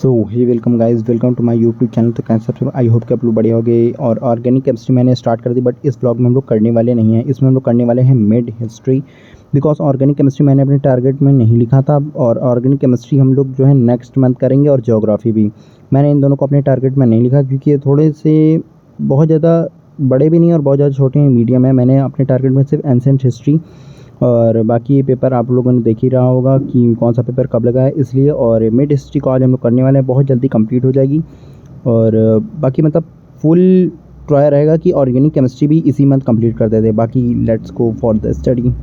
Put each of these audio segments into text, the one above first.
So hey welcome guys, welcome to my YouTube channel. तो कैसे सब आई होप कि आप लोग बढ़िया हो गए। और ऑर्गेनिक केमिस्ट्री मैंने स्टार्ट कर दी, बट इस ब्लॉग में हम लोग करने वाले नहीं हैं। इसमें हम लोग करने वाले हैं mid history, because organic chemistry मैंने अपने टारगेट में नहीं लिखा था। और ऑर्गेनिक केमिस्ट्री हम लोग जो है नेक्स्ट मंथ करेंगे, और ज्योग्राफी भी मैंने इन दोनों को अपने टारगेट में नहीं लिखा, क्योंकि ये थोड़े से बहुत ज़्यादा बड़े भी नहीं और बहुत ज़्यादा छोटे हैं, मीडियम है। मैंने अपने टारगेट में सिर्फ एंशिएंट हिस्ट्री और बाकी ये पेपर आप लोगों ने देख ही रहा होगा कि कौन सा पेपर कब लगा है, इसलिए। और मिड हिस्ट्री को आज हम लोग करने वाले हैं, बहुत जल्दी कंप्लीट हो जाएगी। और बाकी मतलब फुल ट्राई रहेगा कि ऑर्गेनिक केमिस्ट्री भी इसी मंथ कंप्लीट कर देते। बाकी let's go for the study.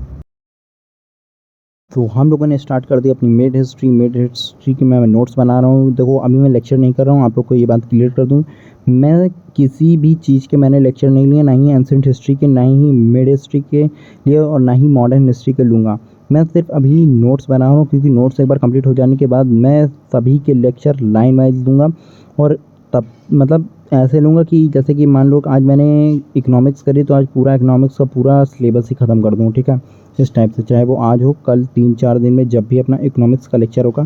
तो हम लोगों ने स्टार्ट कर दी अपनी मिड हिस्ट्री की मैं नोट्स बना रहा हूँ। देखो, अभी मैं लेक्चर नहीं कर रहा हूँ, आप लोग को ये बात क्लियर कर दूँ। मैं किसी भी चीज़ के मैंने लेक्चर नहीं लिए, ना ही एंशिएंट हिस्ट्री के, ना ही मिड हिस्ट्री के लिए, और ना ही मॉडर्न हिस्ट्री के लूँगा। मैं सिर्फ अभी नोट्स बना रहा हूँ, क्योंकि नोट्स एक बार कंप्लीट हो जाने के बाद मैं सभी के लेक्चर लाइन वाइज दूँगा। और तब मतलब ऐसे लूँगा कि जैसे कि मान लो आज मैंने इकोनॉमिक्स करी, तो आज पूरा इकोनॉमिक्स का पूरा सिलेबस ही ख़त्म कर दूँ, ठीक है। इस टाइप से, चाहे वो आज हो, कल, 3-4 दिन में जब भी अपना इकोनॉमिक्स का लेक्चर होगा,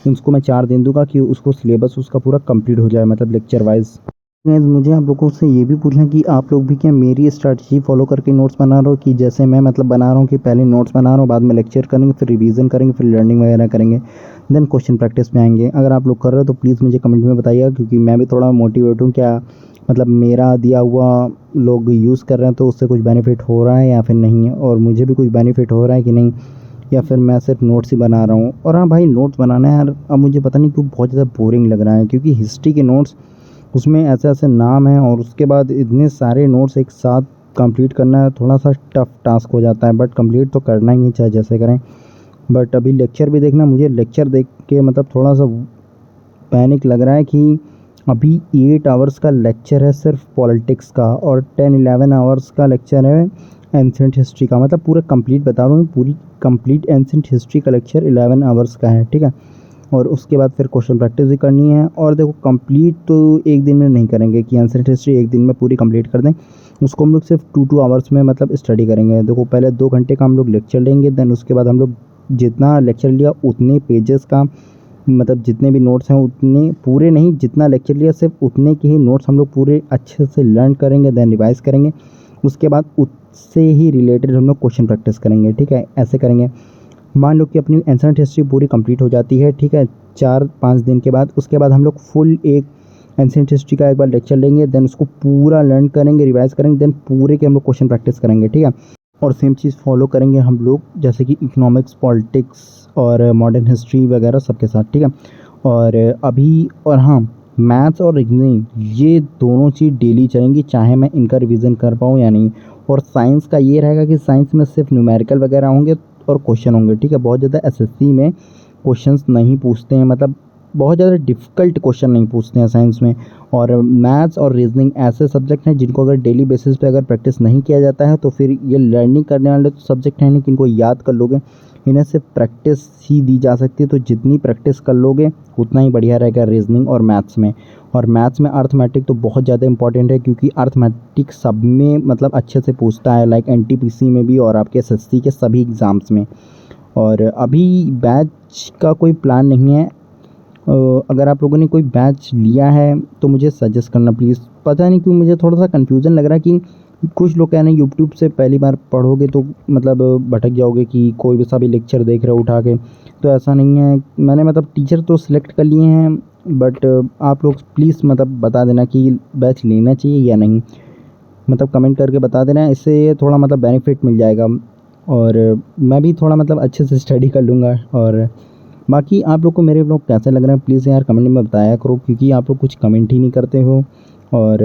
उसको मैं 4 दिन दूंगा कि उसको सिलेबस उसका पूरा कंप्लीट हो जाए, मतलब लेक्चर वाइज। मुझे आप लोगों से ये भी पूछना कि आप लोग भी क्या मेरी स्ट्रैटेजी फॉलो करके नोट्स बना रहे हो, कि जैसे मैं मतलब बना रहा हूँ कि पहले नोट्स बना रहा हूँ, बाद में लेक्चर करेंगे, फिर रिवीजन करेंगे, फिर लर्निंग वगैरह करेंगे, देन क्वेश्चन प्रैक्टिस में आएंगे। अगर आप लोग कर रहे हो तो प्लीज़ मुझे कमेंट में बताइएगा, क्योंकि मैं भी थोड़ा मोटिवेट हूँ। क्या मतलब मेरा दिया हुआ लोग यूज़ कर रहे हैं तो उससे कुछ बेनिफिट हो रहा है या फिर नहीं है, और मुझे भी कुछ बेनिफिट हो रहा है कि नहीं, या फिर मैं सिर्फ नोट्स ही बना रहा हूँ। और हाँ भाई, नोट्स बनाना है यार, अब मुझे पता नहीं क्यों बहुत ज़्यादा बोरिंग लग रहा है, क्योंकि हिस्ट्री के नोट्स उसमें ऐसे ऐसे नाम हैं, और उसके बाद इतने सारे नोट्स एक साथ कंप्लीट करना है, थोड़ा सा टफ टास्क हो जाता है। बट कंप्लीट तो करना ही है, चाहे जैसे करें। बट अभी लेक्चर भी देखना, मुझे लेक्चर देख के मतलब थोड़ा सा पैनिक लग रहा है कि अभी 8 आवर्स का लेक्चर है सिर्फ पॉलिटिक्स का, और 10-11 आवर्स का लेक्चर है एंशिएंट हिस्ट्री का। मतलब पूरा कंप्लीट बता रहा हूँ, पूरी कंप्लीट एंशिएंट हिस्ट्री का लेक्चर 11 आवर्स का है, ठीक है। और उसके बाद फिर क्वेश्चन प्रैक्टिस भी करनी है। और देखो, कंप्लीट तो एक दिन में नहीं करेंगे कि एंशिएंट हिस्ट्री एक दिन में पूरी कंप्लीट कर दें। उसको हम लोग सिर्फ 2 आवर्स में मतलब स्टडी करेंगे। देखो, पहले 2 घंटे का हम लोग लेक्चर लेंगे, देन उसके बाद हम लोग जितना लेक्चर लिया उतने पेजेस का, मतलब जितने भी नोट्स हैं उतने पूरे नहीं, जितना लेक्चर लिया सिर्फ उतने के ही नोट्स हम लोग पूरे अच्छे से लर्न करेंगे, देन रिवाइज करेंगे। उसके बाद उससे ही रिलेटेड हम लोग क्वेश्चन प्रैक्टिस करेंगे, ठीक है। ऐसे करेंगे। मान लो कि अपनी एंशिएंट हिस्ट्री पूरी कंप्लीट हो जाती है, ठीक है, 4-5 दिन के बाद। उसके बाद हम लोग फुल एक एंशिएंट हिस्ट्री का एक बार लेक्चर लेंगे, देन उसको पूरा लर्न करेंगे, रिवाइज करेंगे, देन पूरे के हम लोग क्वेश्चन प्रैक्टिस करेंगे, ठीक है। और सेम चीज़ फॉलो करेंगे हम लोग, जैसे कि इकोनॉमिक्स, पॉलिटिक्स और मॉडर्न हिस्ट्री वगैरह सबके साथ, ठीक है। और अभी और हाँ, मैथ्स और रीजनिंग ये दोनों चीज़ डेली चलेंगी, चाहे मैं इनका रिवीजन कर पाऊँ या नहीं। और साइंस का ये रहेगा कि साइंस में सिर्फ न्यूमेरिकल वगैरह होंगे और क्वेश्चन होंगे, ठीक है। बहुत ज़्यादा एसएससी में क्वेश्चंस नहीं पूछते हैं, मतलब बहुत ज़्यादा डिफ़िकल्ट क्वेश्चन नहीं पूछते हैं साइंस में। और मैथ्स और रीजनिंग ऐसे सब्जेक्ट हैं जिनको अगर डेली बेसिस पे अगर प्रैक्टिस नहीं किया जाता है, तो फिर ये लर्निंग करने वाले तो सब्जेक्ट हैं नहीं कि इनको याद कर लोगे। इन्हें सिर्फ प्रैक्टिस ही दी जा सकती है, तो जितनी प्रैक्टिस कर लोगे उतना ही बढ़िया रहेगा रीजनिंग और मैथ्स में। और मैथ्स में अर्थमेटिक तो बहुत ज़्यादा इंपॉर्टेंट है, क्योंकि अर्थमेटिक सब में मतलब अच्छे से पूछता है, लाइक एनटीपीसी में भी और आपके एसएससी के सभी एग्ज़ाम्स में। और अभी बैच का कोई प्लान नहीं है। अगर आप लोगों ने कोई बैच लिया है तो मुझे सजेस्ट करना प्लीज़। पता नहीं क्यों मुझे थोड़ा सा कन्फ्यूज़न लग रहा है कि कुछ लोग कह रहे हैं यूट्यूब से पहली बार पढ़ोगे तो मतलब भटक जाओगे, कि कोई भी सा भी लेक्चर देख रहे हो उठा के। तो ऐसा नहीं है, मैंने मतलब टीचर तो सिलेक्ट कर लिए हैं, बट आप लोग प्लीज़ मतलब बता देना कि बैच लेना चाहिए या नहीं। मतलब कमेंट करके बता देना, इससे थोड़ा मतलब बेनिफिट मिल जाएगा, और मैं भी थोड़ा मतलब अच्छे से स्टडी कर लूँगा। और बाकी आप लोग को मेरे ब्लॉग कैसे लग रहे हैं प्लीज़ यार कमेंट में बताया करो, क्योंकि आप लोग कुछ कमेंट ही नहीं करते हो। और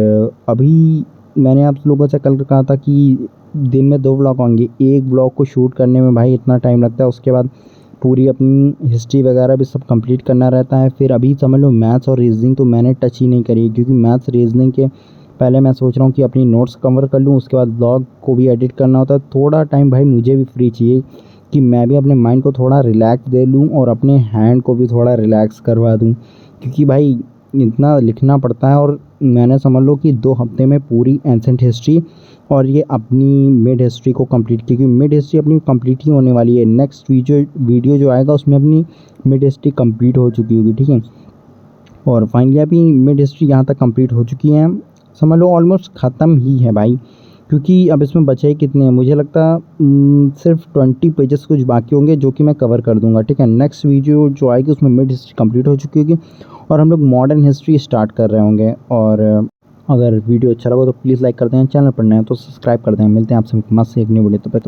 अभी मैंने आप लोगों से कल कहा था कि दिन में 2 ब्लॉग आएंगे। एक ब्लॉग को शूट करने में भाई इतना टाइम लगता है, उसके बाद पूरी अपनी हिस्ट्री वगैरह भी सब कंप्लीट करना रहता है। फिर अभी समझ लो मैथ्स और रीजनिंग तो मैंने टच ही नहीं करी, क्योंकि मैथ्स रीजनिंग के पहले मैं सोच रहा हूँ कि अपनी नोट्स कवर कर लूँ, उसके बाद ब्लॉग को भी एडिट करना होता है। थोड़ा टाइम भाई मुझे भी फ्री चाहिए, कि मैं भी अपने माइंड को थोड़ा रिलैक्स दे लूँ और अपने हैंड को भी थोड़ा रिलैक्स करवा दूँ, क्योंकि भाई इतना लिखना पड़ता है। और मैंने समझ लो कि 2 हफ्ते में पूरी एंशिएंट हिस्ट्री और ये अपनी मिड हिस्ट्री को कंप्लीट, क्योंकि मिड हिस्ट्री अपनी कंप्लीट ही होने वाली है। नेक्स्ट वीडियो जो आएगा उसमें अपनी मिड हिस्ट्री कंप्लीट हो चुकी होगी, ठीक है। और फाइनली अभी मिड हिस्ट्री यहाँ तक कंप्लीट हो चुकी है, समझ लो ऑलमोस्ट ख़त्म ही है भाई, क्योंकि अब इसमें बचे ही कितने हैं, मुझे लगता सिर्फ 20 पेजेस कुछ बाकी होंगे जो कि मैं कवर कर दूंगा। ठीक है, नेक्स्ट वीडियो जो आएगी उसमें मिड हिस्ट्री कंप्लीट हो चुकी होगी और हम लोग मॉडर्न हिस्ट्री स्टार्ट कर रहे होंगे। और अगर वीडियो अच्छा लगा तो प्लीज़ लाइक कर दें, चैनल पर नए हैं तो सब्सक्राइब कर दें। मिलते हैं आपसे मस्त से एक न्यू वीडियो, तब तक